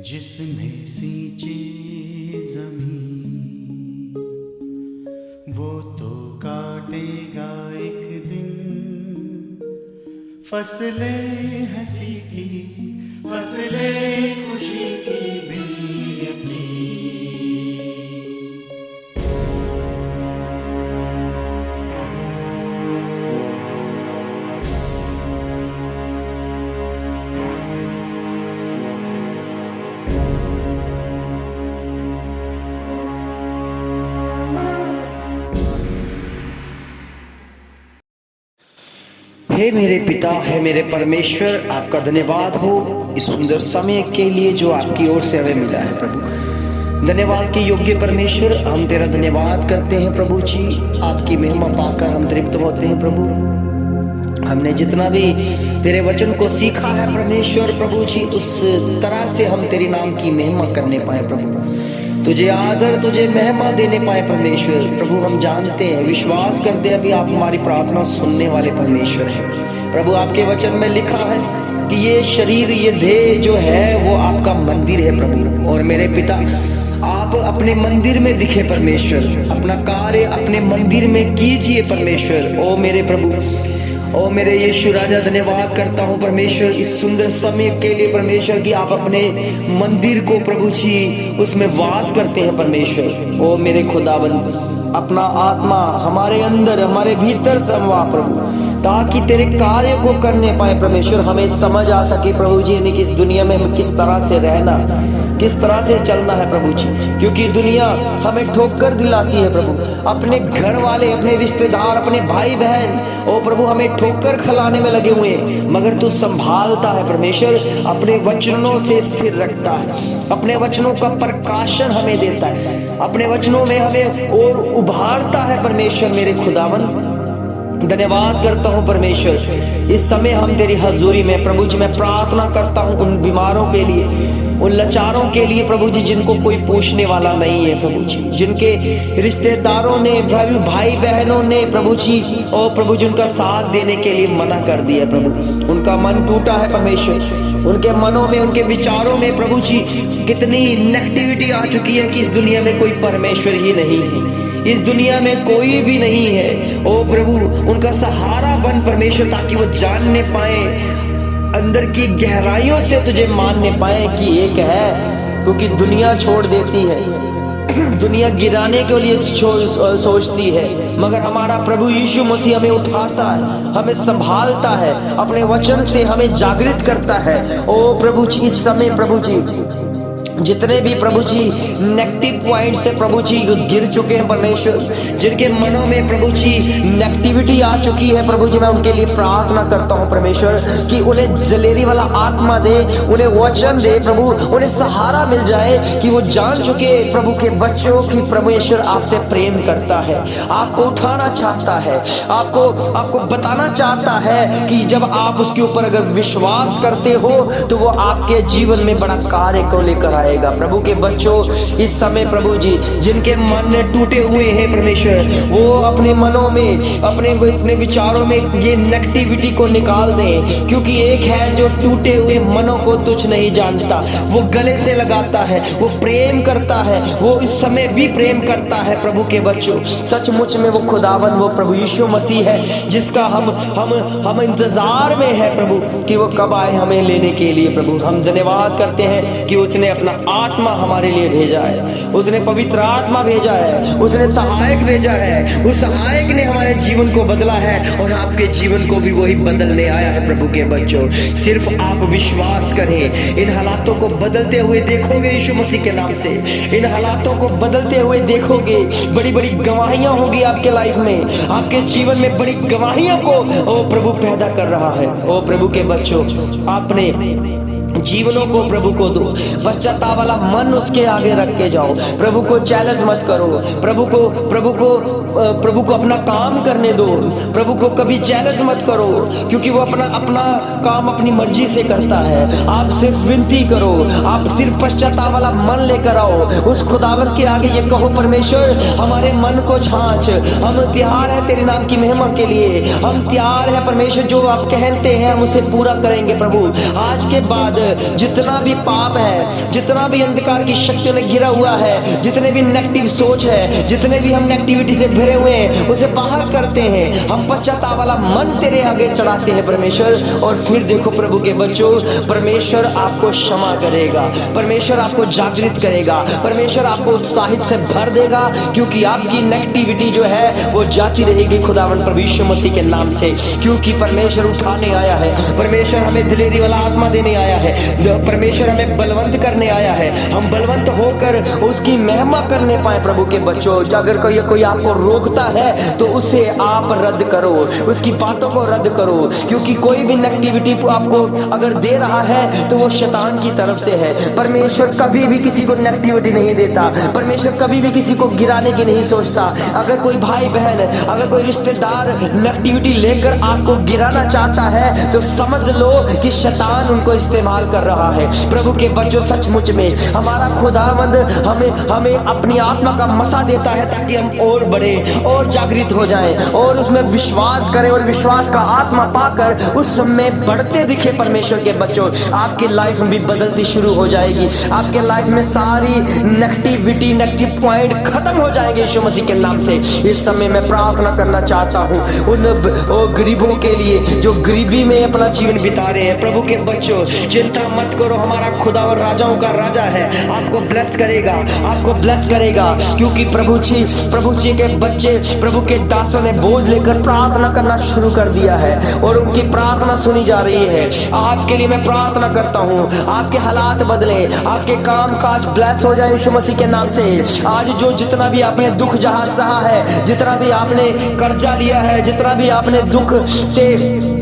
जिसने सींची जमीन वो तो काटेगा एक दिन फसलें हंसी की, फसलें खुशी की भी अपनी। हे मेरे पिता, हे मेरे परमेश्वर, आपका धन्यवाद हो इस सुंदर समय के लिए जो आपकी ओर से हमें मिला है प्रभु। धन्यवाद के योग्य परमेश्वर, हम तेरा धन्यवाद करते हैं प्रभु जी। आपकी महिमा पाकर हम तृप्त होते हैं प्रभु। हमने जितना भी तेरे वचन को सीखा है परमेश्वर प्रभु जी, उस तरह से हम तेरे नाम की महिमा करने पाए प्रभु, तुझे आदर, तुझे महिमा देने पाए परमेश्वर प्रभु। हम जानते हैं, विश्वास करते हैं अभी आप हमारी प्रार्थना सुनने वाले परमेश्वर हैं प्रभु। आपके वचन में लिखा है कि ये शरीर, ये देह जो है वो आपका मंदिर है प्रभु। और मेरे पिता, आप अपने मंदिर में दिखे परमेश्वर, अपना कार्य अपने मंदिर में कीजिए परमेश्वर। ओ मेरे प्रभु, ओ मेरे यीशु राजा, धन्यवाद करता हूँ परमेश्वर इस सुंदर समय के लिए परमेश्वर कि आप अपने मंदिर को प्रभु जी उसमें वास करते हैं परमेश्वर। ओ मेरे खुदाबंद, अपना आत्मा हमारे अंदर, हमारे भीतर समवा प्रभु, ताकि तेरे कार्य को करने पाए परमेश्वर। हमें समझ आ सके प्रभु जी कि इस दुनिया में हमें किस तरह से रहना, किस तरह से चलना है प्रभु जी, क्योंकि दुनिया हमें ठोकर दिलाती है प्रभु। अपने घर वाले, अपने रिश्तेदार, अपने भाई बहन, ओ प्रभु हमें ठोकर खिलाने में लगे हुए हैं, मगर तू संभालता है परमेश्वर, अपने वचनों से स्थिर रखता है, अपने वचनों का प्रकाशन हमें देता है, अपने वचनों में हमें और उभारता है परमेश्वर। मेरे खुदावन, धन्यवाद करता हूँ परमेश्वर। इस समय हम तेरी हजूरी में प्रभु जी मैं प्रार्थना करता हूँ उन बीमारों के लिए, उन लाचारों के लिए प्रभु जी जिनको कोई पूछने वाला नहीं है प्रभु जी, जिनके रिश्तेदारों ने, भाई बहनों ने प्रभु जी, ओ प्रभु जी उनका साथ देने के लिए मना कर दिया प्रभु। उनका मन टूटा है परमेश्वर, उनके मनों में, उनके विचारों में प्रभु जी कितनी नेगेटिविटी आ चुकी है कि इस दुनिया में कोई परमेश्वर ही नहीं है, इस दुनिया में कोई भी नहीं है। ओ प्रभु, उनका सहारा बन परमेश्वर, ताकि वो जानने पाए, अंदर की गहराइयों से तुझे मानने पाए कि एक है, क्योंकि दुनिया छोड़ देती है, दुनिया गिराने के लिए सोचती है, मगर हमारा प्रभु यीशु मसीह हमें उठाता है, हमें संभालता है, अपने वचन से हमें जागृत करता है। ओ प्रभु जी, इस समय प्रभु जी जितने भी प्रभु जी नेगेटिव पॉइंट से प्रभु जी गिर चुके हैं परमेश्वर, जिनके मनों में प्रभु जी नेगेटिविटी आ चुकी है प्रभु जी, मैं उनके लिए प्रार्थना करता हूं परमेश्वर कि उन्हें जलेरी वाला आत्मा दे, उन्हें वचन दे प्रभु, उन्हें सहारा मिल जाए कि वो जान चुके प्रभु के बच्चों की परमेश्वर आपसे प्रेम करता है, आपको उठाना चाहता है, आपको बताना चाहता है कि जब आप उसके ऊपर अगर विश्वास करते हो तो वो आपके जीवन में बड़ा कार्य को लेकर आएगा। प्रभु के बच्चों, इस समय प्रभु जी जिनके मन टूटे हुए हैं परमेश्वर, वो अपने मनों में अपने विचारों में ये नेगेटिविटी को निकाल दें, क्योंकि एक है जो टूटे हुए मनों को तुच्छ नहीं जानता, वो गले से लगाता है, वो प्रेम करता है, वो इस समय भी प्रेम करता है। प्रभु के बच्चों, सचमुच में वो खुदावन, वो प्रभु यीशु मसीह है जिसका हम इंतजार में है प्रभु कि वो कब आए हमें लेने के लिए। प्रभु हम धन्यवाद करते हैं कि उसने अपना आत्मा हमारे लिए भेजा है, उसने पवित्र आत्मा भेजा है, उसने सहायक भेजा है, उस सहायक ने हमारे जीवन को बदला है और आपके जीवन को भी वही बदलने आया है। प्रभु के बच्चों, सिर्फ आप विश्वास करें, इन हालातों को बदलते हुए देखोगे यीशु मसीह के नाम से, इन हालातों को बदलते हुए देखोगे, बड़ी बड़ी गवाहियां होगी आपके लाइफ में, आपके जीवन में बड़ी गवाहियों को ओ प्रभु पैदा कर रहा है। ओ प्रभु के बच्चों, आपने जीवनों को प्रभु को दो, पश्चाताप वाला मन उसके आगे रख के जाओ, प्रभु को चैलेंज मत करो, प्रभु को अपना काम करने दो, प्रभु को कभी चैलेंज मत करो, क्योंकि वो अपना काम अपनी मर्जी से करता है। आप सिर्फ विनती करो, आप सिर्फ पश्चाताप वाला मन लेकर आओ, उस खुदावंत के आगे ये कहो, परमेश्वर हमारे मन को छांच, हम तैयार है तेरे नाम की महिमा के लिए, हम तैयार है परमेश्वर, जो आप कहते हैं हम उसे पूरा करेंगे। प्रभु आज के बाद जितना भी पाप है, जितना भी अंधकार की शक्तियों ने घिरा हुआ है, जितने भी नेगेटिव सोच है, जितने भी हम नेगेटिविटी से भरे हुए हैं, उसे बाहर करते हैं, हम पश्चाताप वाला मन तेरे आगे चढ़ाते हैं परमेश्वर। और फिर देखो प्रभु के बच्चों, परमेश्वर आपको क्षमा करेगा, परमेश्वर आपको जागृत करेगा, परमेश्वर आपको उत्साहित से भर देगा, क्योंकि आपकी नेगेटिविटी जो है वो जाती रहेगी खुदावन प्रभु यीशु मसीह के नाम से, क्योंकि परमेश्वर उठाने आया है, परमेश्वर हमें दिलेरी वाला आत्मा देने आया है, परमेश्वर हमें बलवंत करने आया है, हम बलवंत होकर उसकी महिमा करने पाए। प्रभु के बच्चों, अगर कोई आपको रोकता है तो उसे आप रद्द करो, उसकी बातों को रद्द करो, क्योंकि कोई भी नेगेटिविटी आपको अगर दे रहा है तो वो शैतान की तरफ से है। परमेश्वर कभी भी किसी को नेगेटिविटी नहीं देता, परमेश्वर कभी भी किसी को गिराने की नहीं सोचता। अगर कोई भाई बहन, अगर कोई रिश्तेदार नेगेटिविटी लेकर आपको गिराना चाहता है तो समझ लो कि शैतान उनको इस्तेमाल कर रहा है। प्रभु के बच्चों, सचमुच में हमारा खुदावंद हमें अपनी आत्मा का मसा देता है ताकि हम और बढ़े और जागृत हो जाएं और उसमें विश्वास करें, और विश्वास का आत्मा पाकर उस समय बढ़ते दिखे। परमेश्वर के बच्चों, आपकी लाइफ भी बदलती शुरू हो जाएगी, आपके लाइफ में सारी नेगेटिविटी, नेगेटिव पॉइंट खत्म हो जाएंगे यीशु मसीह के नाम से। इस समय मैं प्रार्थना करना चाहता हूँ उन गरीबों के लिए जो गरीबी में अपना जीवन बिता रहे हैं। प्रभु के बच्चों, चिंता मत करो, हमारा खुदा और राजाओं का राजा है, आपको ब्लेस करेगा, आपको ब्लेस करेगा, क्योंकि प्रभु जी के बच्चे, प्रभु के दासों ने बोझ लेकर प्रार्थना करना शुरू कर दिया है और उनकी प्रार्थना सुनी जा रही है। आपके लिए मैं प्रार्थना करता हूँ, आपके हालात बदले, आपके काम काज ब्लेस हो जाए यीशु मसीह के नाम से। आज जो जितना भी आपने दुख जहां सहा है, जितना भी आपने कर्जा लिया है, जितना भी आपने दुख से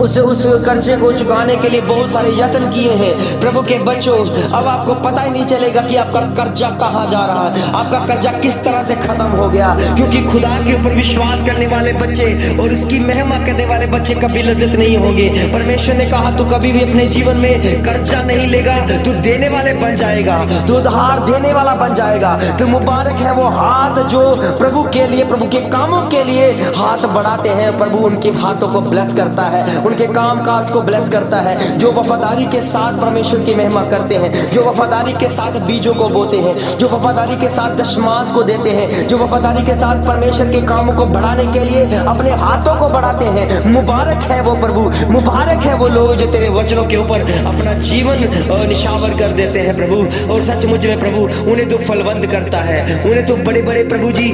उस कर्जे को चुकाने के लिए बहुत सारे यत्न किए हैं, प्रभु के बच्चों, अब आपको पता ही नहीं चलेगा कि आपका कर्जा कहाँ जा रहा है, आपका कर्जा किस तरह से खत्म हो गया, क्योंकि खुदा के ऊपर विश्वास करने वाले बच्चे और उसकी महिमा करने वाले बच्चे कभी लज्जित नहीं होंगे। परमेश्वर ने कहा तू कभी भी अपने जीवन में कर्जा नहीं लेगा, तू देने वाले बन जाएगा, तू उधार देने वाला बन जाएगा। तो मुबारक है वो हाथ जो प्रभु के लिए, प्रभु के कामों के लिए हाथ बढ़ाते हैं। प्रभु उनके हाथों को ब्लेस करता है, उनके काम काज को ब्लेस करता है, जो वफादारी के साथ परमेश्वर की महिमा करते हैं, जो वफादारी के साथ बीजों को बोते हैं, जो वफादारी के साथ दशमांश को देते हैं, जो वफादारी के साथ परमेश्वर के कामों को बढ़ाने के लिए अपने हाथों को बढ़ाते हैं। मुबारक है वो प्रभु, मुबारक है वो लोग जो तेरे वचनों के ऊपर अपना जीवन निशावर कर देते हैं प्रभु। और सचमुच में प्रभु उन्हें तो फलवंत करता है, उन्हें तो बड़े बड़े प्रभु जी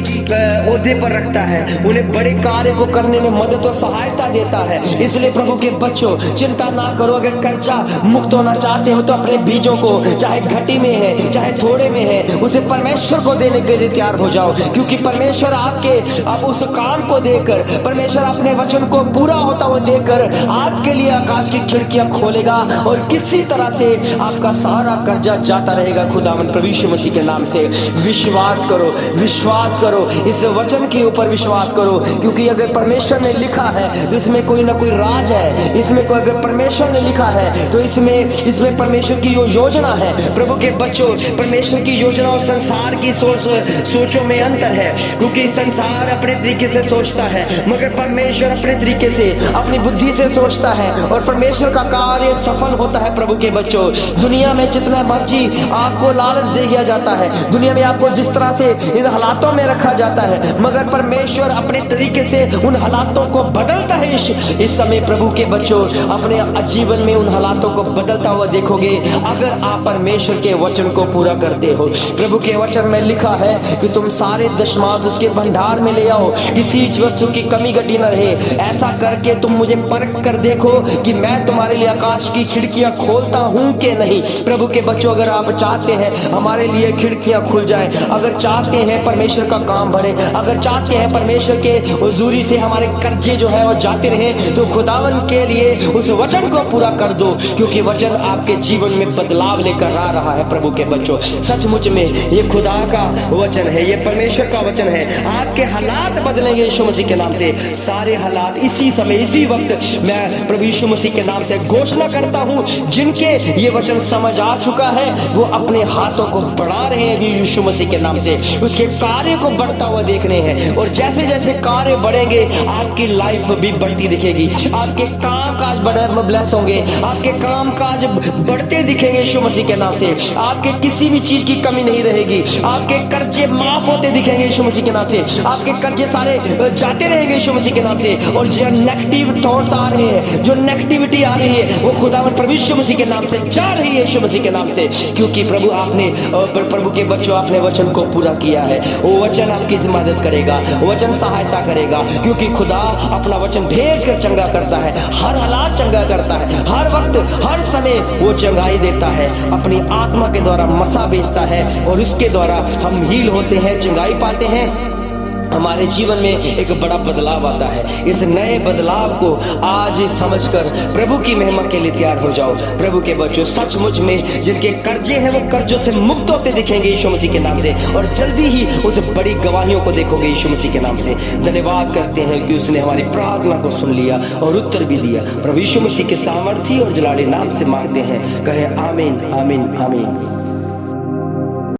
ओहदे पर रखता है, उन्हें बड़े कार्य को करने में मदद और सहायता देता है। इसलिए प्रभु के बच्चों चिंता ना करो। अगर कर्जा मुक्त होना चाहते हो तो अपने बीजों को, चाहे घटी में है चाहे थोड़े में है, उसे परमेश्वर को देने के लिए तैयार हो जाओ। क्योंकि परमेश्वर आपके अब उस काम को देकर, परमेश्वर अपने वचन को पूरा होता हुआ देकर आपके लिए आकाश की खिड़कियां खोलेगा और किसी तरह से आपका सारा कर्जा जाता रहेगा। खुदावंद प्रभु यीशु मसीह के नाम से विश्वास करो, विश्वास करो, इस वचन के ऊपर विश्वास करो। क्योंकि अगर परमेश्वर ने लिखा है तो इसमें कोई ना कोई राज है। इसमें कोई, अगर परमेश्वर ने लिखा है तो इसमें परमेश्वर की योजना है। प्रभु के बच्चों, परमेश्वर की योजना और संसार की सोचों में अंतर है। क्योंकि संसार अपने तरीके से सोचता है मगर परमेश्वर अपने तरीके से, अपनी बुद्धि से सोचता है और परमेश्वर का कार्य सफल होता है। प्रभु के बच्चों, दुनिया में जितना मर्जी आपको लालच दे दिया जाता है, दुनिया में आपको जिस तरह से इन हालातों में रखा जाता है, मगर परमेश्वर अपने तरीके से उन हालातों को बदलता है। इस समय प्रभु के बच्चों, अपने जीवन में उन हालातों को बदलता हुआ देखोगे अगर आप परमेश्वर के वचन को पूरा करते हो। प्रभु के वचन में लिखा है कि तुम सारे दशमांश उसके भंडार में ले आओ, किसी वस्तु की कमी घटी न रहे। ऐसा करके तुम मुझे परख कर देखो कि मैं तुम्हारे लिए आकाश की खिड़कियां खोलता हूं कि नहीं। प्रभु के बच्चों, अगर आप चाहते हैं हमारे लिए खिड़कियां खुल जाए, अगर चाहते हैं परमेश्वर का काम बढ़े, अगर चाहते हैं परमेश्वर के हुजूरी से हमारे कर्जे जो है वो जाते रहे, तो खुदावन के लिए उस वचन को पूरा कर दो। क्योंकि वचन आपके जीवन में बदलाव लेकर आ रहा है। प्रभु के बच्चों, सचमुच में ये खुदा का वचन है, ये परमेश्वर का वचन है। आपके हालात बदलेंगे यीशु मसीह के नाम से। सारे हालात इसी समय, इसी वक्त मैं प्रभु यीशु मसीह के नाम से घोषणा करता हूं, जिनके ये वचन समझ आ चुका है वो अपने हाथों को बढ़ा रहे हैं यीशु मसीह के नाम से, उसके कार्य को बढ़ता हुआ देख रहे हैं। और जैसे जैसे कार्य बढ़ेंगे आपकी लाइफ भी बढ़ती दिखेगी, आपके काम काज ब्लेस होंगे, आपके काम काज बढ़ते दिखेंगे यीशु मसीह के नाम से। आपके किसी भी चीज की कमी नहीं रहेगी, आपके कर्जे माफ होते दिखेंगे यीशु मसीह के नाम से, आपके कर्जे सारे जाते रहेंगे यीशु मसीह के नाम से। और जो नेगेटिव थॉट्स आ रहे हैं, जो नेगेटिविटी आ रही है, वो खुदावंद प्रभु यीशु मसीह के नाम से जा रही है यीशु मसीह के नाम से। क्योंकि प्रभु आपने, प्रभु के बच्चों, आपने वचन को पूरा किया है। वो वचन आपकी मदद करेगा, वचन सहायता करेगा। क्योंकि खुदा अपना वचन भेज कर चंगा करता है, हर हालात चंगा करता है, हर वक्त हर समय वो चंगाई देता है। अपनी आत्मा के द्वारा मसा भेजता है और उसके द्वारा हम हील होते हैं, चंगाई पाते हैं। हमारे जीवन में एक बड़ा बदलाव आता है। इस नए बदलाव को आज समझकर प्रभु की महिमा के लिए तैयार हो जाओ। प्रभु के बच्चों, सचमुच में जिनके कर्जे हैं वो कर्जों से मुक्त होते दिखेंगे यीशु मसीह के नाम से, और जल्दी ही उस बड़ी गवाहियों को देखोगे यीशु मसीह के नाम से। धन्यवाद करते हैं कि उसने हमारी प्रार्थना को सुन लिया और उत्तर भी दिया। प्रभु यीशु मसीह के सामर्थी और जलाली नाम से मांगते हैं, कहे आमीन, आमीन, आमीन।